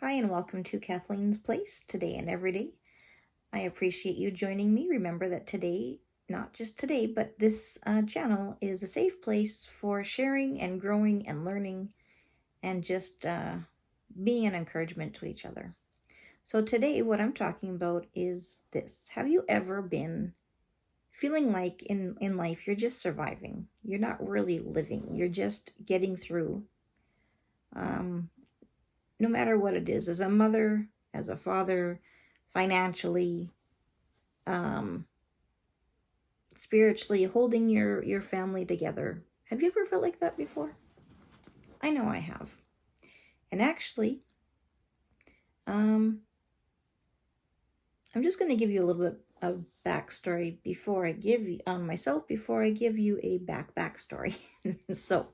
Hi, and welcome to Kathleen's Place, today and every day. I appreciate you joining me. Remember that today, not just today, but this channel is a safe place for sharing and growing and learning and just being an encouragement to each other. So today, what I'm talking about is this. Have you ever been feeling like in life you're just surviving? You're not really living. You're just getting through. Um, no matter what it is, as a mother, as a father, financially, um, spiritually, holding your family together. Have you ever felt like that before? I know I have. And actually, um, I'm just going to give you a little bit of backstory before I give you on myself before I give you a backstory. So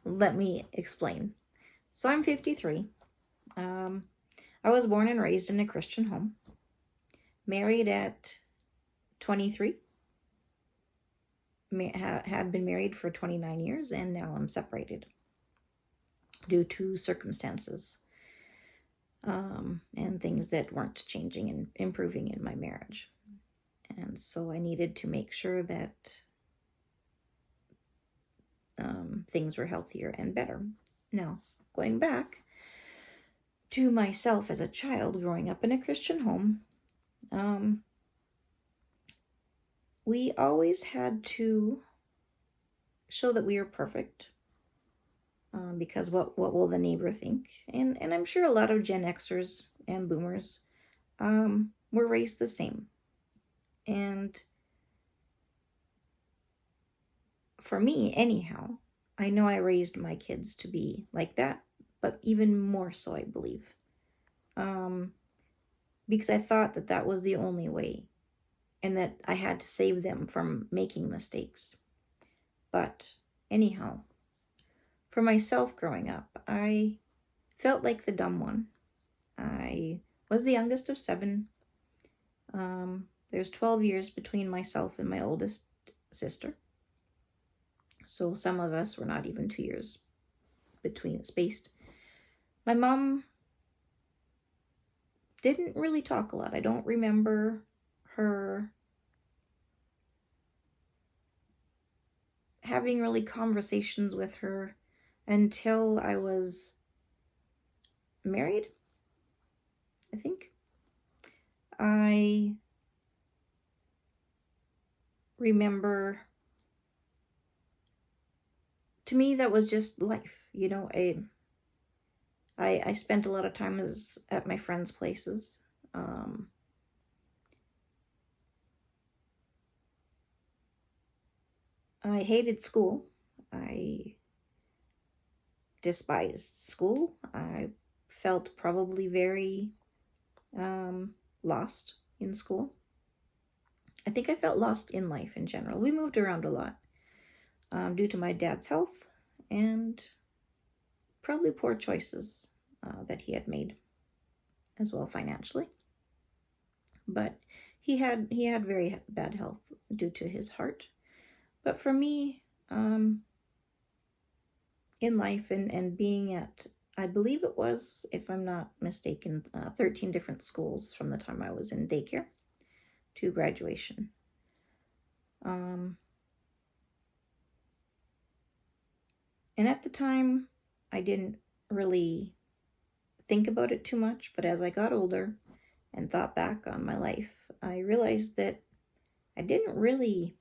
let me explain. So I'm 53. I was born and raised in a Christian home, married at 23. Had been married for 29 years, and now I'm separated due to circumstances and things that weren't changing and improving in my marriage. And so I needed to make sure that things were healthier and better. Now, going back to myself as a child growing up in a Christian home, we always had to show that we were perfect. Because what will the neighbor think? And I'm sure a lot of Gen Xers and Boomers were raised the same. And for me, anyhow, I know I raised my kids to be like that, but even more so, I believe, because I thought that that was the only way, and that I had to save them from making mistakes. But anyhow, for myself growing up, I felt like the dumb one. I was the youngest of seven. There's 12 years between myself and my oldest sister. So some of us were not even 2 years between spaced. My mom didn't really talk a lot. I don't remember her having really conversations with her until I was married, I think. I remember, to me, that was just life. I spent a lot of time at my friends' places. I hated school. I despised school. I felt probably very lost in school. I think I felt lost in life in general. We moved around a lot due to my dad's health and probably poor choices that he had made as well financially. But he had very bad health due to his heart. But for me, in life and being at, I believe it was, if I'm not mistaken, 13 different schools from the time I was in daycare to graduation. And at the time, I didn't really think about it too much, but as I got older and thought back on my life, I realized that I didn't really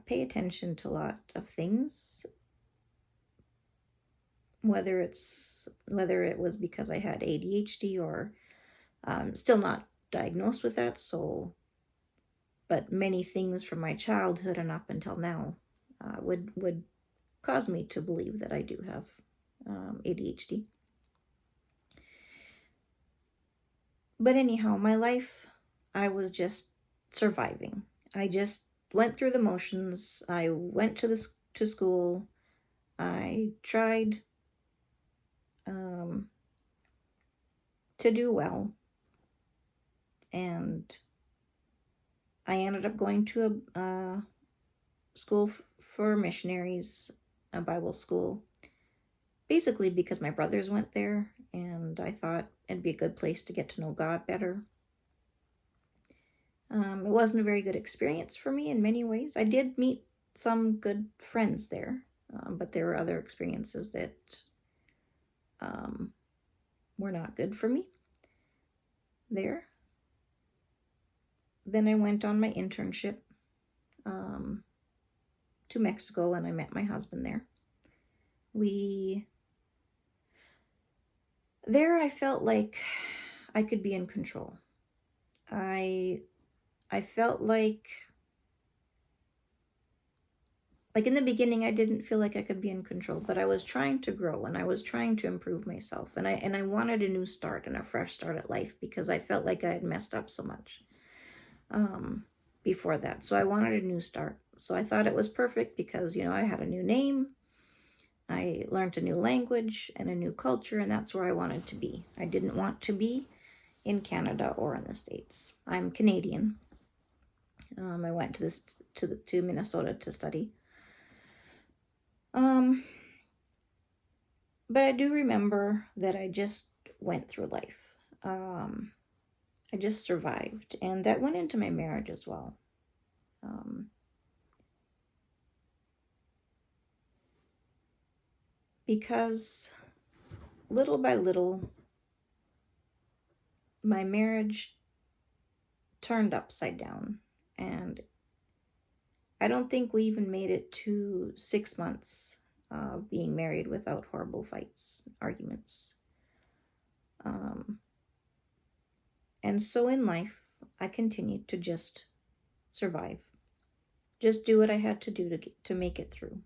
pay attention to a lot of things, whether it was because I had ADHD or still not diagnosed with that, but many things from my childhood and up until now would cause me to believe that I do have ADHD. But anyhow, my life, I was just surviving. I just went through the motions. I went to school. I tried to do well, and I ended up going to a school for missionaries, a Bible school, basically because my brothers went there, and I thought it'd be a good place to get to know God better. It wasn't a very good experience for me in many ways. I did meet some good friends there, but there were other experiences that um, were not good for me there. Then I went on my internship um, to Mexico, and I met my husband there. There I felt like I could be in control. I felt like in the beginning I didn't feel like I could be in control, but I was trying to grow and I was trying to improve myself, and I wanted a new start and a fresh start at life because I felt like I had messed up so much before that. So I wanted a new start. So I thought it was perfect because, I had a new name, I learned a new language and a new culture, and that's where I wanted to be. I didn't want to be in Canada or in the States. I'm Canadian. I went to Minnesota to study. But I do remember that I just went through life. I just survived, and that went into my marriage as well. Because little by little, my marriage turned upside down, and I don't think we even made it to 6 months of being married without horrible fights, arguments. And so in life, I continued to just survive, just do what I had to do to make it through.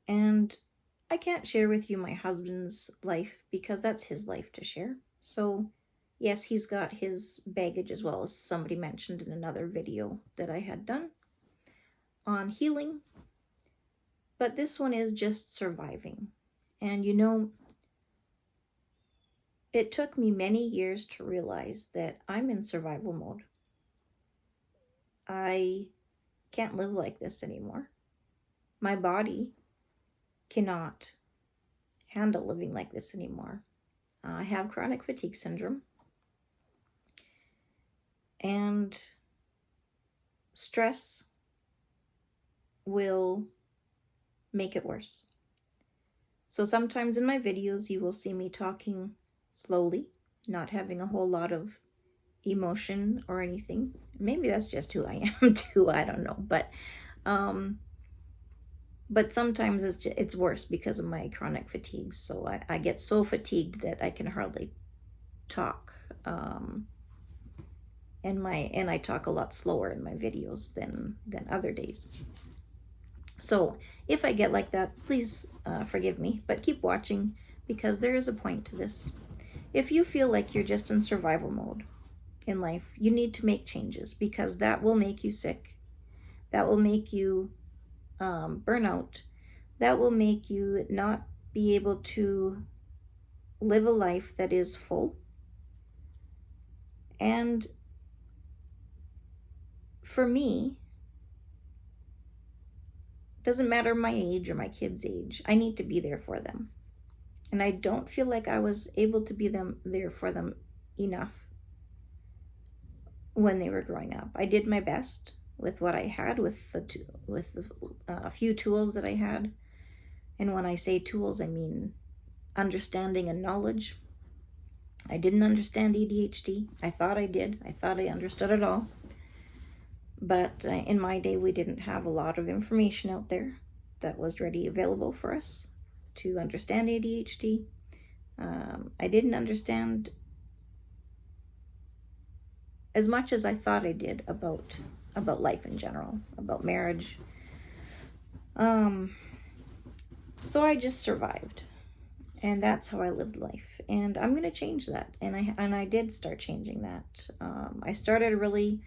And I can't share with you my husband's life because that's his life to share. So yes, he's got his baggage as well, as somebody mentioned in another video that I had done on healing. But this one is just surviving. And it took me many years to realize that I'm in survival mode. I can't live like this anymore. My body cannot handle living like this anymore. I have chronic fatigue syndrome, and stress will make it worse. So sometimes in my videos, you will see me talking slowly, not having a whole lot of emotion or anything. Maybe that's just who I am too, I don't know. But sometimes it's worse because of my chronic fatigue. So I get so fatigued that I can hardly talk. And I talk a lot slower in my videos than other days. So if I get like that, please forgive me, but keep watching because there is a point to this. If you feel like you're just in survival mode in life, you need to make changes because that will make you sick. That will make you burn out. That will make you not be able to live a life that is full. And for me, it doesn't matter my age or my kids' age, I need to be there for them. And I don't feel like I was able to be there for them enough when they were growing up. I did my best with what I had, with the few tools that I had. And when I say tools, I mean understanding and knowledge. I didn't understand ADHD. I thought I did. I thought I understood it all. But in my day, we didn't have a lot of information out there that was ready available for us to understand ADHD. I didn't understand as much as I thought I did about life in general, about marriage. So I just survived, and that's how I lived life. And I'm going to change that, and I did start changing that. I started really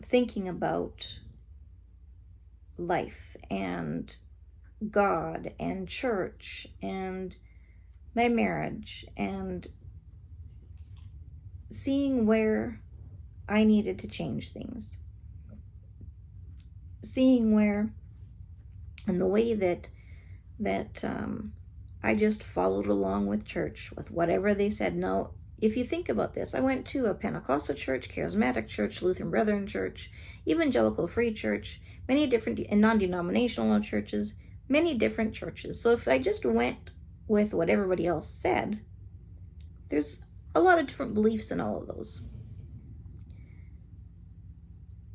thinking about life and God and church and my marriage, and seeing where I needed to change things. Seeing where, and the way that that I just followed along with church, with whatever they said. No, if you think about this, I went to a Pentecostal church, Charismatic church, Lutheran Brethren church, Evangelical Free Church, many different and non-denominational churches, many different churches. So if I just went with what everybody else said, there's a lot of different beliefs in all of those.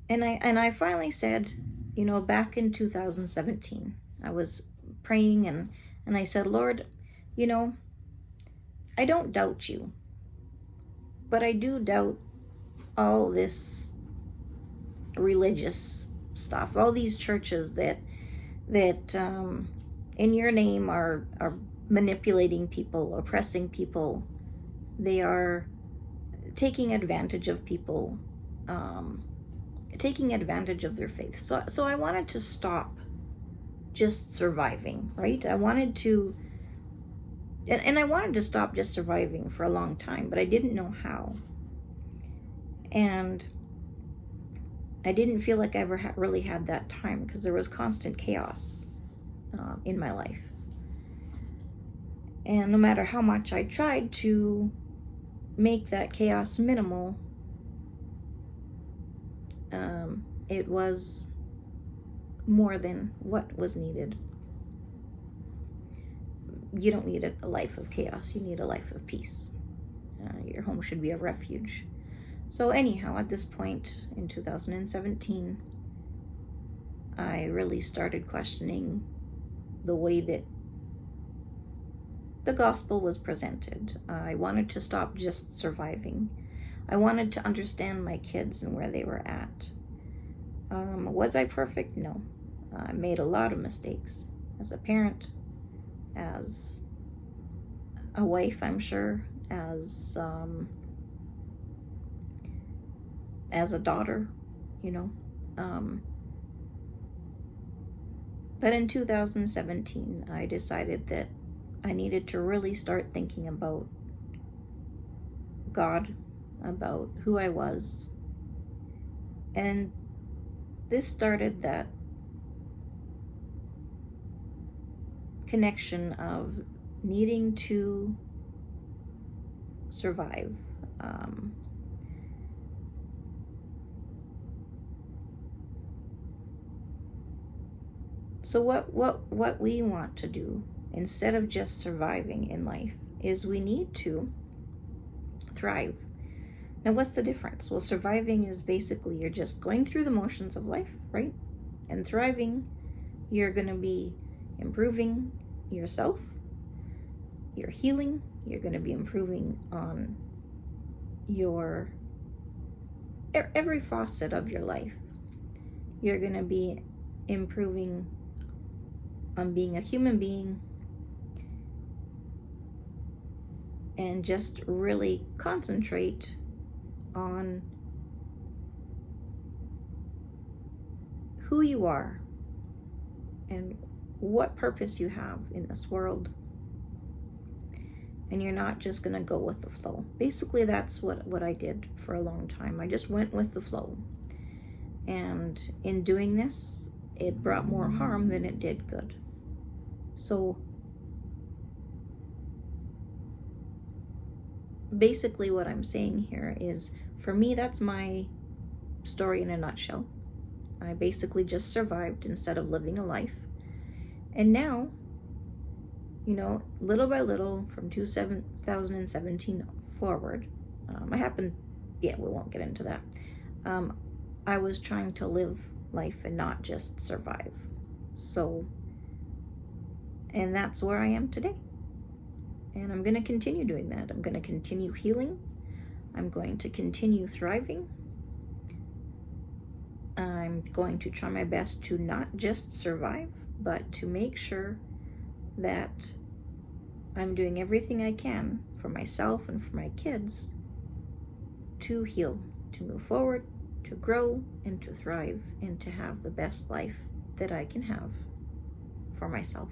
And I finally said, back in 2017, I was praying and I said, Lord, I don't doubt you, but I do doubt all this religious stuff, all these churches that in your name are manipulating people, oppressing people. They are taking advantage of people, taking advantage of their faith. So I wanted to stop just surviving, right? I wanted to, and I wanted to stop just surviving for a long time, but I didn't know how. And I didn't feel like I ever really had that time, because there was constant chaos in my life. And no matter how much I tried to make that chaos minimal, it was more than what was needed. You don't need a life of chaos. You need a life of peace. Your home should be a refuge. So anyhow, at this point in 2017, I really started questioning the way that the gospel was presented. I wanted to stop just surviving. I wanted to understand my kids and where they were at. Was I perfect? No. I made a lot of mistakes as a parent, as a wife, I'm sure, as a daughter, But in 2017, I decided that I needed to really start thinking about God, about who I was. And this started that connection of needing to survive. So what we want to do, instead of just surviving in life, is we need to thrive. Now, what's the difference? Well, surviving is basically you're just going through the motions of life, right? And thriving, you're going to be improving yourself, you're healing, you're going to be improving on your every facet of your life. You're going to be improving on being a human being, and just really concentrate on who you are and what purpose you have in this world. And you're not just going to go with the flow. Basically, that's what I did for a long time. I just went with the flow. And in doing this, it brought more harm than it did good. So basically what I'm saying here is, for me, that's my story in a nutshell. I basically just survived instead of living a life. And now, little by little, from 2017 forward, we won't get into that. I was trying to live life and not just survive. And that's where I am today. And I'm going to continue doing that. I'm going to continue healing. I'm going to continue thriving. I'm going to try my best to not just survive, but to make sure that I'm doing everything I can for myself and for my kids to heal, to move forward, to grow, and to thrive, and to have the best life that I can have for myself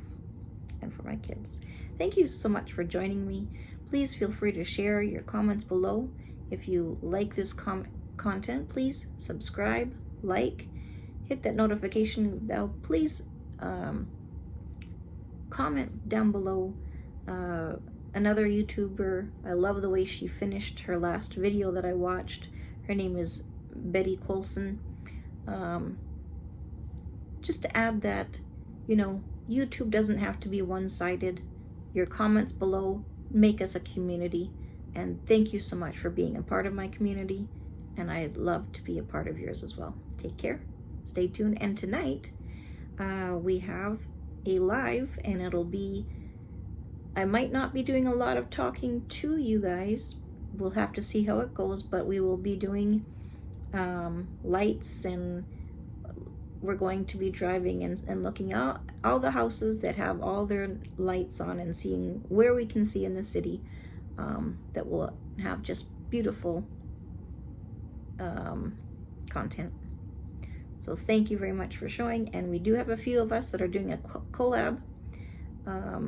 and for my kids. Thank you so much for joining me. Please feel free to share your comments below. If you like this content, please subscribe, like, hit that notification bell. Please comment down below. Another YouTuber, I love the way she finished her last video that I watched. Her name is Betty Colson. Just to add that, you know, YouTube doesn't have to be one-sided. Your comments below make us a community, and thank you so much for being a part of my community, and I'd love to be a part of yours as well. Take care, stay tuned, and tonight we have a live, and it'll be, I might not be doing a lot of talking to you guys. We'll have to see how it goes, but we will be doing lights, and we're going to be driving and looking at all the houses that have all their lights on and seeing where we can see in the city that will have just beautiful content. So thank you very much for showing, and we do have a few of us that are doing a collab,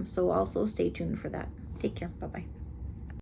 so also stay tuned for that. Take care. Bye-bye.